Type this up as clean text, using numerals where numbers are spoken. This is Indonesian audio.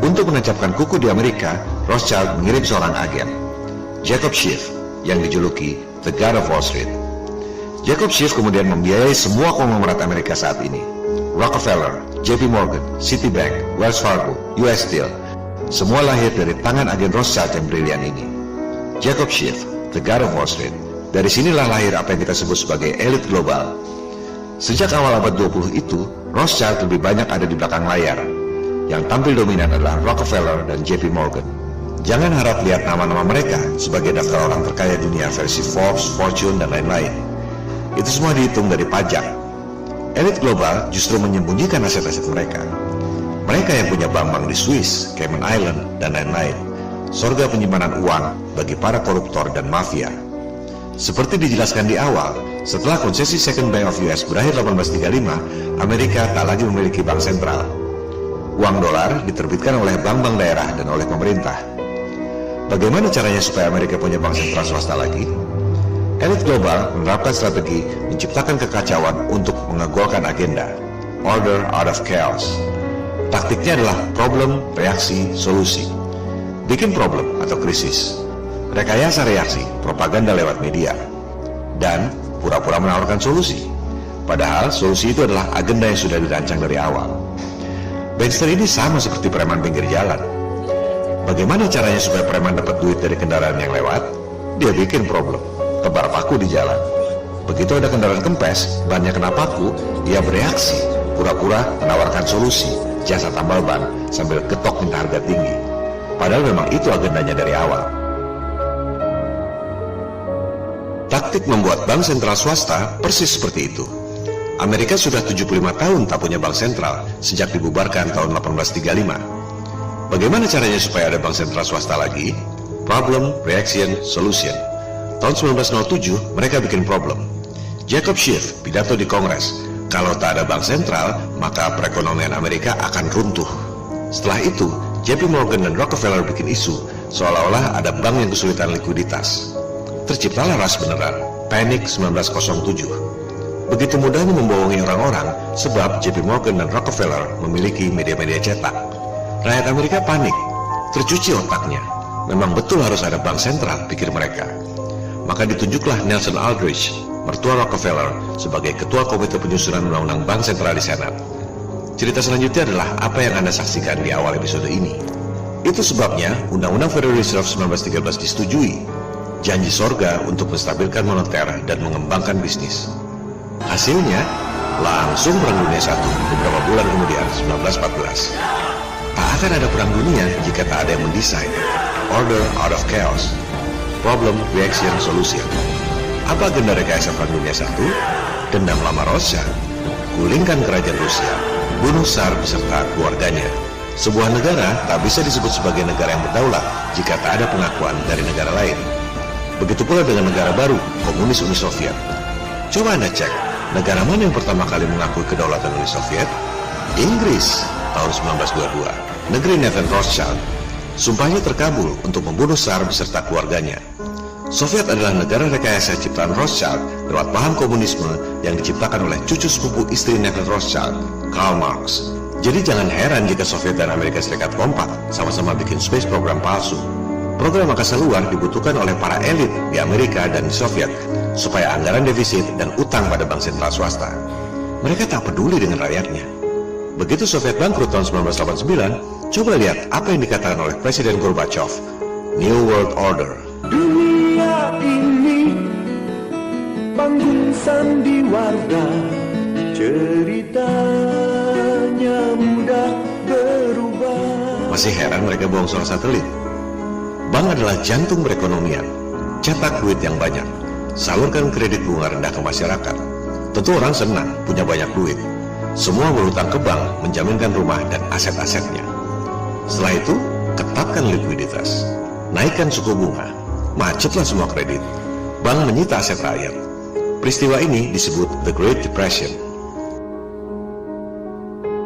Untuk menancapkan kuku di Amerika, Rothschild mengirim seorang agen, Jacob Schiff, yang dijuluki The God of Wall Street. Jacob Schiff kemudian membiayai semua konglomerat Amerika saat ini. Rockefeller, JP Morgan, Citibank, Wells Fargo, US Steel, semua lahir dari tangan agen Rothschild yang brilian ini. Jacob Schiff, The God of Wall Street. Dari sinilah lahir apa yang kita sebut sebagai elit global. Sejak awal abad 20 itu, Rothschild lebih banyak ada di belakang layar. Yang tampil dominan adalah Rockefeller dan JP Morgan. Jangan harap lihat nama-nama mereka sebagai daftar orang terkaya dunia versi Forbes, Fortune, dan lain-lain. Itu semua dihitung dari pajak. Elit global justru menyembunyikan aset-aset mereka. Mereka yang punya bank-bank di Swiss, Cayman Island, dan lain-lain. Surga penyimpanan uang bagi para koruptor dan mafia. Seperti dijelaskan di awal, setelah konsesi Second Bank of US berakhir 1835, Amerika tak lagi memiliki bank sentral. Uang dolar diterbitkan oleh bank-bank daerah dan oleh pemerintah. Bagaimana caranya supaya Amerika punya bank sentral swasta lagi? Elit global menerapkan strategi menciptakan kekacauan untuk mengegolkan agenda. Order out of chaos. Taktiknya adalah problem, reaksi, solusi. Bikin problem atau krisis. Rekayasa reaksi, propaganda lewat media. Dan pura-pura menawarkan solusi. Padahal solusi itu adalah agenda yang sudah dirancang dari awal. Bankster ini sama seperti preman pinggir jalan. Bagaimana caranya supaya preman dapat duit dari kendaraan yang lewat? Dia bikin problem, tebar paku di jalan. Begitu ada kendaraan kempes, bannya kena paku, dia bereaksi, pura-pura menawarkan solusi, jasa tambal ban, sambil getok minta harga tinggi. Padahal memang itu agendanya dari awal. Taktik membuat bank sentral swasta persis seperti itu. Amerika sudah 75 tahun tak punya bank sentral sejak dibubarkan tahun 1835. Bagaimana caranya supaya ada bank sentral swasta lagi? Problem, reaction, solution. Tahun 1907 mereka bikin problem. Jacob Schiff pidato di Kongres, kalau tak ada bank sentral maka perekonomian Amerika akan runtuh. Setelah itu JP Morgan dan Rockefeller bikin isu seolah-olah ada bank yang kesulitan likuiditas. Terciptalah ras beneran, Panic 1907. Begitu mudahnya membohongi orang-orang sebab JP Morgan dan Rockefeller memiliki media-media cetak. Rakyat Amerika panik, tercuci otaknya. Memang betul harus ada bank sentral, pikir mereka. Maka ditunjuklah Nelson Aldrich, mertua Rockefeller, sebagai ketua komite penyusunan undang-undang bank sentral di Senat. Cerita selanjutnya adalah apa yang Anda saksikan di awal episode ini. Itu sebabnya Undang-Undang Federal Reserve 1913 disetujui. Janji sorga untuk menstabilkan moneter dan mengembangkan bisnis. Hasilnya, langsung Perang Dunia I beberapa bulan kemudian, 1914. Tak akan ada perang dunia jika tak ada yang mendesain. Order out of chaos. Problem, reaction, solution. Apa agenda rekayasa Perang Dunia I? Dendam lama Rothschild. Gulingkan kerajaan Rusia. Bunuh Tsar beserta keluarganya. Sebuah negara tak bisa disebut sebagai negara yang berdaulat jika tak ada pengakuan dari negara lain. Begitu pula dengan negara baru, komunis Uni Soviet. Coba Anda cek, negara mana yang pertama kali mengakui kedaulatan Uni Soviet? Inggris, tahun 1922. Negeri Nathan Rothschild. Sumpahnya terkabul untuk membunuh Tsar beserta keluarganya. Soviet adalah negara rekayasa ciptaan Rothschild lewat paham komunisme yang diciptakan oleh cucu sepupu istri Nathan Rothschild, Karl Marx. Jadi jangan heran jika Soviet dan Amerika Serikat kompak sama-sama bikin space program palsu. Program angkasa luar dibutuhkan oleh para elit di Amerika dan di Soviet supaya anggaran defisit dan utang pada bank sentral swasta. Mereka tak peduli dengan rakyatnya. Begitu Soviet bangkrut tahun 1989, coba lihat apa yang dikatakan oleh Presiden Gorbachev, New World Order. Dunia ini panggung sandiwara, ceritanya mudah berubah. Masih heran mereka bohong soal satelit? Bank adalah jantung perekonomian. Cetak duit yang banyak, salurkan kredit bunga rendah ke masyarakat. Tentu orang senang punya banyak duit. Semua berhutang ke bank menjaminkan rumah dan aset-asetnya. Setelah itu, ketatkan likuiditas. Naikkan suku bunga, macetlah semua kredit. Bank menyita aset rakyat. Peristiwa ini disebut The Great Depression.